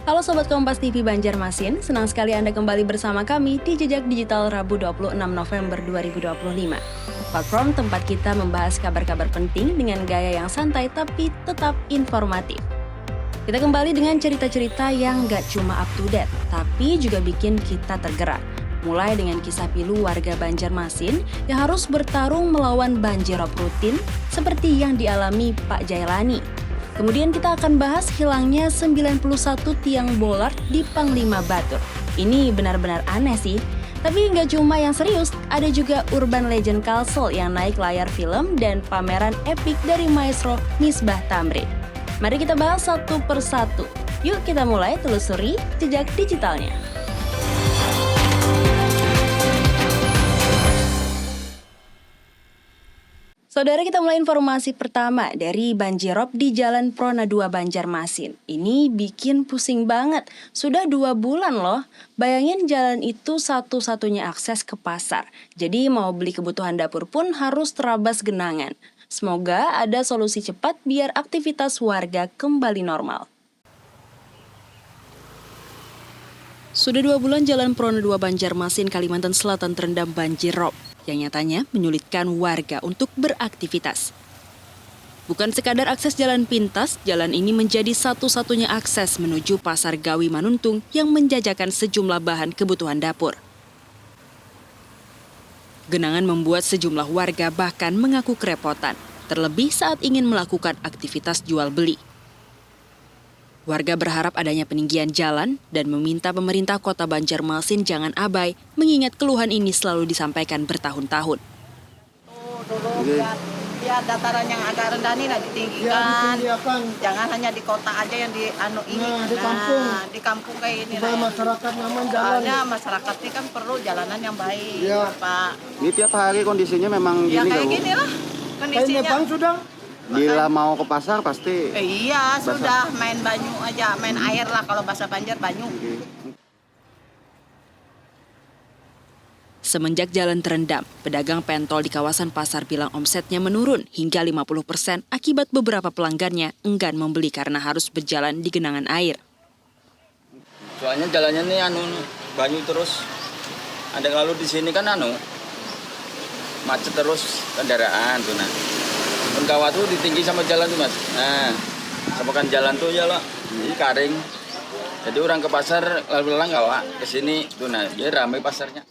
Halo Sobat Kompas TV Banjarmasin, senang sekali Anda kembali bersama kami di Jejak Digital Rabu 26 November 2025. Platform tempat kita membahas kabar-kabar penting dengan gaya yang santai tapi tetap informatif. Kita kembali dengan cerita-cerita yang gak cuma up to date, tapi juga bikin kita tergerak. Mulai dengan kisah pilu warga Banjarmasin yang harus bertarung melawan banjirop rutin seperti yang dialami Pak Jailani. Kemudian kita akan bahas hilangnya 91 tiang bollard di Panglima Batur. Ini benar-benar aneh sih. Tapi nggak cuma yang serius, ada juga Urban Legend Castle yang naik layar film dan pameran epik dari maestro Misbah Tamrin. Mari kita bahas satu persatu. Yuk kita mulai telusuri jejak digitalnya. Saudara, kita mulai informasi pertama dari banjirop di Jalan Prona 2 Banjarmasin. Ini bikin pusing banget. Sudah 2 bulan loh. Bayangin jalan itu satu-satunya akses ke pasar. Jadi mau beli kebutuhan dapur pun harus terabas genangan. Semoga ada solusi cepat biar aktivitas warga kembali normal. Sudah 2 bulan Jalan Prona 2 Banjarmasin, Kalimantan Selatan terendam banjirop yang nyatanya menyulitkan warga untuk beraktivitas. Bukan sekadar akses jalan pintas, jalan ini menjadi satu-satunya akses menuju Pasar Gawi Manuntung yang menjajakan sejumlah bahan kebutuhan dapur. Genangan membuat sejumlah warga bahkan mengaku kerepotan, terlebih saat ingin melakukan aktivitas jual beli. Warga berharap adanya peninggian jalan dan meminta pemerintah Kota Banjarmasin jangan abai, mengingat keluhan ini selalu disampaikan bertahun-tahun. Biar dataran yang agak rendah ini ditinggikan. Jangan hanya di kota aja yang di ini. Di kampung kayak ini. Supaya masyarakat nyaman jalan. Soalnya masyarakat ini kan perlu jalanan yang baik, Pak. Ini tiap hari kondisinya memang Ya gini kayak Bu. gini lah kondisinya. Bang sudah. Bila mau ke pasar pasti Iya, sudah main banyu aja, main air lah kalau bahasa Banjar banyu. Semenjak jalan terendam, pedagang pentol di kawasan Pasar Bilang omsetnya menurun hingga 50% akibat beberapa pelanggannya enggan membeli karena harus berjalan di genangan air. Soalnya jalannya nih banyu terus. Ada kalau di sini kan macet terus kendaraan tuh nah. Kawah tuh ditinggi sama jalan tuh Mas. Nah, sama kan jalan tuh ya lah. Ini kering. Jadi orang ke pasar lalu lalang kawah ke sini tuh nah, dia ramai pasarnya.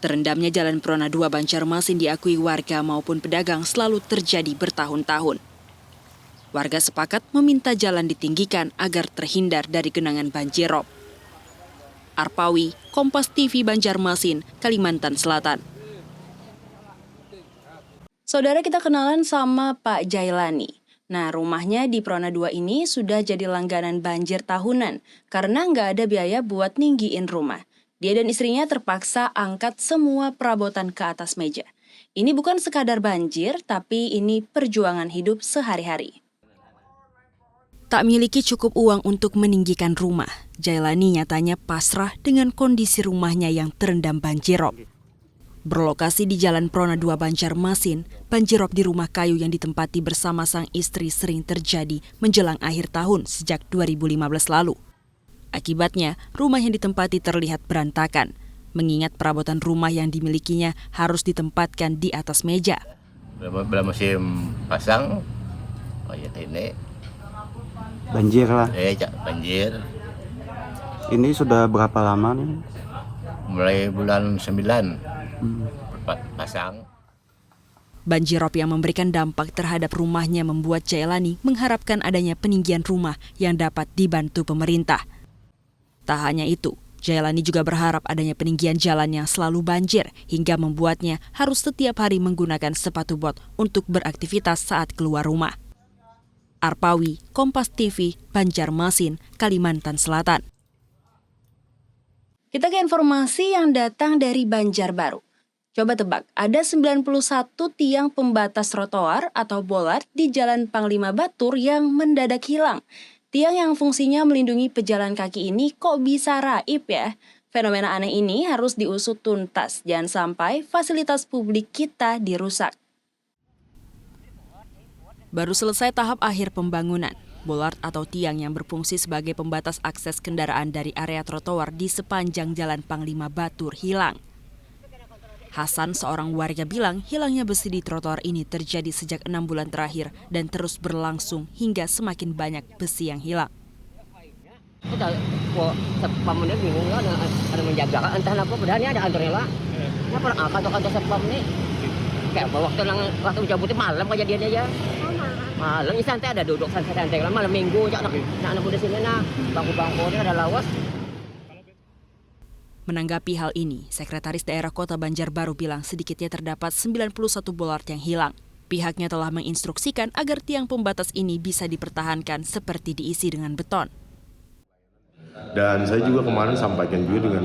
Terendamnya Jalan Prona 2 Banjarmasin diakui warga maupun pedagang selalu terjadi bertahun-tahun. Warga sepakat meminta jalan ditinggikan agar terhindar dari genangan banjirop. Arpawi, Kompas TV Banjarmasin, Kalimantan Selatan. Saudara, kita kenalan sama Pak Jailani. Nah, rumahnya di Prona 2 ini sudah jadi langganan banjir tahunan karena nggak ada biaya buat ninggiin rumah. Dia dan istrinya terpaksa angkat semua perabotan ke atas meja. Ini bukan sekadar banjir, tapi ini perjuangan hidup sehari-hari. Tak memiliki cukup uang untuk meninggikan rumah, Jailani nyatanya pasrah dengan kondisi rumahnya yang terendam banjirop. Berlokasi di Jalan Prona 2 Banjarmasin, banjirop di rumah kayu yang ditempati bersama sang istri sering terjadi menjelang akhir tahun sejak 2015 lalu. Akibatnya, rumah yang ditempati terlihat berantakan, mengingat perabotan rumah yang dimilikinya harus ditempatkan di atas meja. Belum musim pasang, ini banjir lah. Banjir. Ini sudah berapa lama nih? Mulai bulan 9 pasang. Banjirop yang memberikan dampak terhadap rumahnya membuat Jailani mengharapkan adanya peninggian rumah yang dapat dibantu pemerintah. Tak hanya itu, Jailani juga berharap adanya peninggian jalan yang selalu banjir hingga membuatnya harus setiap hari menggunakan sepatu bot untuk beraktivitas saat keluar rumah. Arpawi, Kompas TV, Banjarmasin, Kalimantan Selatan. Kita ke informasi yang datang dari Banjarbaru. Coba tebak, ada 91 tiang pembatas trotoar atau bollard di Jalan Panglima Batur yang mendadak hilang. Tiang yang fungsinya melindungi pejalan kaki ini kok bisa raib ya? Fenomena aneh ini harus diusut tuntas, jangan sampai fasilitas publik kita dirusak. Baru selesai tahap akhir pembangunan, Bollard atau tiang yang berfungsi sebagai pembatas akses kendaraan dari area trotoar di sepanjang Jalan Panglima Batur hilang. Hasan, seorang warga bilang hilangnya besi di trotoar ini terjadi sejak 6 bulan terakhir dan terus berlangsung hingga semakin banyak besi yang hilang. Kita satpam ini bingung ya, ada menjaga entah apa padahal ini ada antreela. Ya per kantor satpam ini kayak waktu cabutnya malam kejadiannya ya. Malam ini santai ada duduk santai lah malam minggu aja anak muda sini bangku-bangkunya ada lawas. Menanggapi hal ini, Sekretaris Daerah Kota Banjarbaru bilang sedikitnya terdapat 91 Bollard yang hilang. Pihaknya telah menginstruksikan agar tiang pembatas ini bisa dipertahankan seperti diisi dengan beton. Dan saya juga kemarin sampaikan juga dengan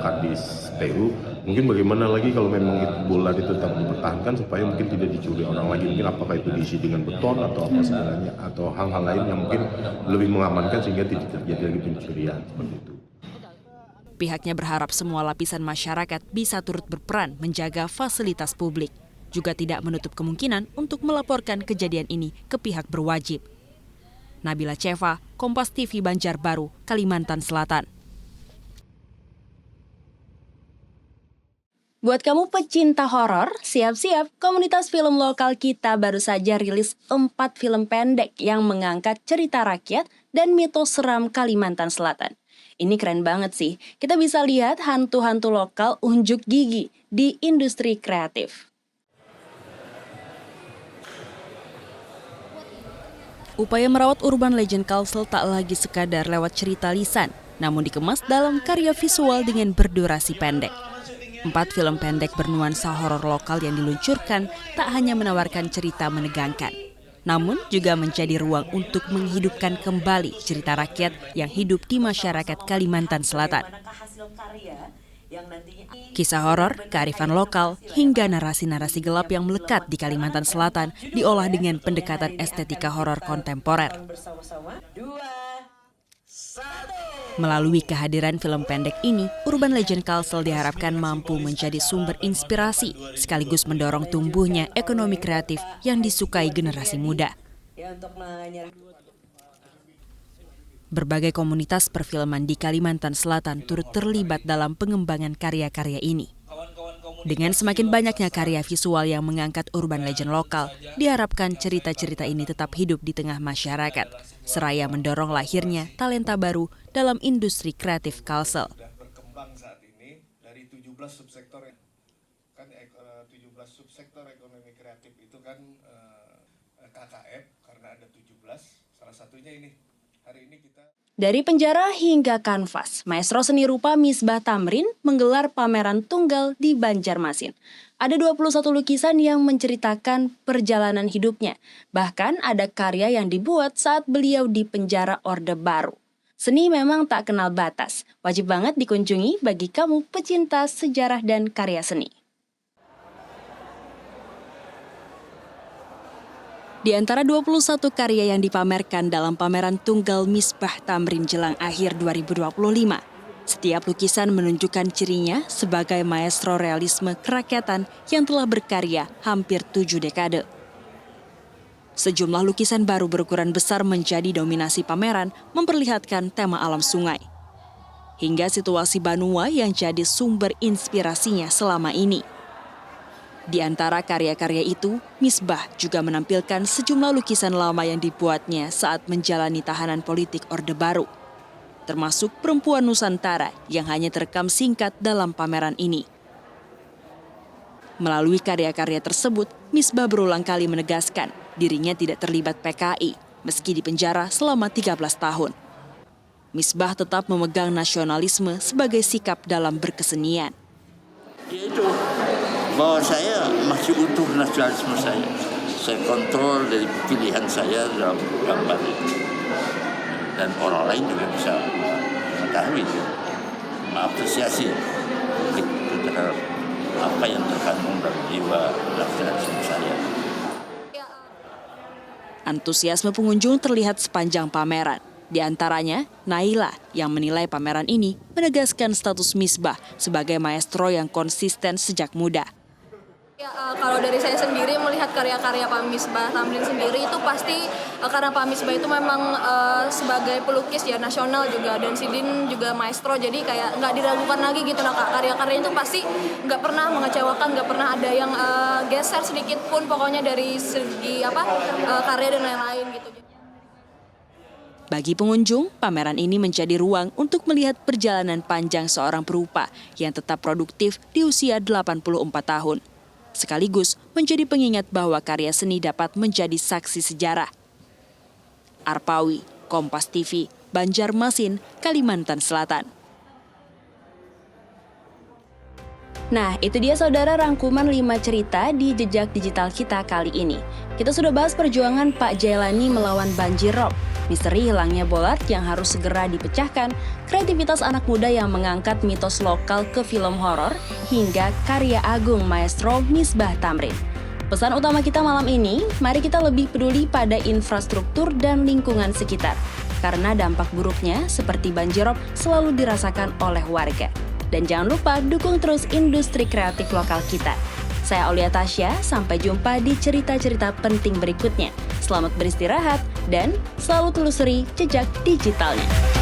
Kadis PU, mungkin bagaimana lagi kalau memang bollard itu tetap dipertahankan supaya mungkin tidak dicuri orang lagi, mungkin apakah itu diisi dengan beton atau apa segalanya, atau hal-hal lain yang mungkin lebih mengamankan sehingga tidak terjadi lagi pencurian seperti itu. Pihaknya berharap semua lapisan masyarakat bisa turut berperan menjaga fasilitas publik. Juga tidak menutup kemungkinan untuk melaporkan kejadian ini ke pihak berwajib. Nabila Ceva, Kompas TV Banjarbaru, Kalimantan Selatan. Buat kamu pecinta horor, siap-siap, komunitas film lokal kita baru saja rilis 4 film pendek yang mengangkat cerita rakyat dan mitos seram Kalimantan Selatan. Ini keren banget sih, kita bisa lihat hantu-hantu lokal unjuk gigi di industri kreatif. Upaya merawat urban legend Kalsel tak lagi sekadar lewat cerita lisan, namun dikemas dalam karya visual dengan berdurasi pendek. 4 film pendek bernuansa horor lokal yang diluncurkan tak hanya menawarkan cerita menegangkan, namun juga menjadi ruang untuk menghidupkan kembali cerita rakyat yang hidup di masyarakat Kalimantan Selatan. Kisah horor, kearifan lokal, hingga narasi-narasi gelap yang melekat di Kalimantan Selatan diolah dengan pendekatan estetika horor kontemporer. Melalui kehadiran film pendek ini, Urban Legend Kalsel diharapkan mampu menjadi sumber inspirasi sekaligus mendorong tumbuhnya ekonomi kreatif yang disukai generasi muda. Berbagai komunitas perfilman di Kalimantan Selatan turut terlibat dalam pengembangan karya-karya ini. Dengan semakin banyaknya karya visual yang mengangkat urban legend lokal, diharapkan cerita-cerita ini tetap hidup di tengah masyarakat, seraya mendorong lahirnya talenta baru dalam industri kreatif Kalsel. Berkembang saat ini dari 17 subsektor kan 17 subsektor ekonomi kreatif itu kan KKF karena ada 17, salah satunya ini. Hari ini kita Dari penjara hingga kanvas, maestro seni rupa Misbah Tamrin menggelar pameran tunggal di Banjarmasin. Ada 21 lukisan yang menceritakan perjalanan hidupnya. Bahkan ada karya yang dibuat saat beliau di penjara Orde Baru. Seni memang tak kenal batas, wajib banget dikunjungi bagi kamu pecinta sejarah dan karya seni. Di antara 21 karya yang dipamerkan dalam pameran tunggal Misbah Tamrin jelang akhir 2025, setiap lukisan menunjukkan cirinya sebagai maestro realisme kerakyatan yang telah berkarya hampir 7 dekade. Sejumlah lukisan baru berukuran besar menjadi dominasi pameran, memperlihatkan tema alam sungai. Hingga situasi Banua yang jadi sumber inspirasinya selama ini. Di antara karya-karya itu, Misbah juga menampilkan sejumlah lukisan lama yang dibuatnya saat menjalani tahanan politik Orde Baru, termasuk perempuan Nusantara yang hanya terekam singkat dalam pameran ini. Melalui karya-karya tersebut, Misbah berulang kali menegaskan dirinya tidak terlibat PKI meski dipenjara selama 13 tahun. Misbah tetap memegang nasionalisme sebagai sikap dalam berkesenian. Yaitu bahwa saya masih utuh nasionalisme saya. Saya kontrol dari pilihan saya dalam gambar itu. Dan orang lain juga bisa mengetahui, mengapresiasi terhadap apa yang terkandung dalam jiwa nasionalisme saya. Antusiasme pengunjung terlihat sepanjang pameran. Di antaranya, Naila yang menilai pameran ini menegaskan status Misbah sebagai maestro yang konsisten sejak muda. Ya, kalau dari saya sendiri melihat karya-karya Pak Misbah Tamrin sendiri itu pasti karena Pak Misbah itu memang sebagai pelukis ya nasional juga, dan Sidin juga maestro, jadi kayak nggak diragukan lagi gitu nah Kak, karya-karyanya itu pasti nggak pernah mengecewakan, nggak pernah ada yang geser sedikit pun pokoknya dari segi karya dan lain-lain gitu. Bagi pengunjung, pameran ini menjadi ruang untuk melihat perjalanan panjang seorang perupa yang tetap produktif di usia 84 tahun. Sekaligus menjadi pengingat bahwa karya seni dapat menjadi saksi sejarah. Arpawi, Kompas TV, Banjarmasin, Kalimantan Selatan. Nah, itu dia saudara rangkuman 5 cerita di jejak digital kita kali ini. Kita sudah bahas perjuangan Pak Jailani melawan banjir rob, misteri hilangnya Bolat yang harus segera dipecahkan, kreativitas anak muda yang mengangkat mitos lokal ke film horor, hingga karya agung maestro Misbah Tamrin. Pesan utama kita malam ini, mari kita lebih peduli pada infrastruktur dan lingkungan sekitar. Karena dampak buruknya seperti banjir rob selalu dirasakan oleh warga. Dan jangan lupa dukung terus industri kreatif lokal kita. Saya Aulia Tasya, sampai jumpa di cerita-cerita penting berikutnya. Selamat beristirahat dan selalu telusuri jejak digitalnya.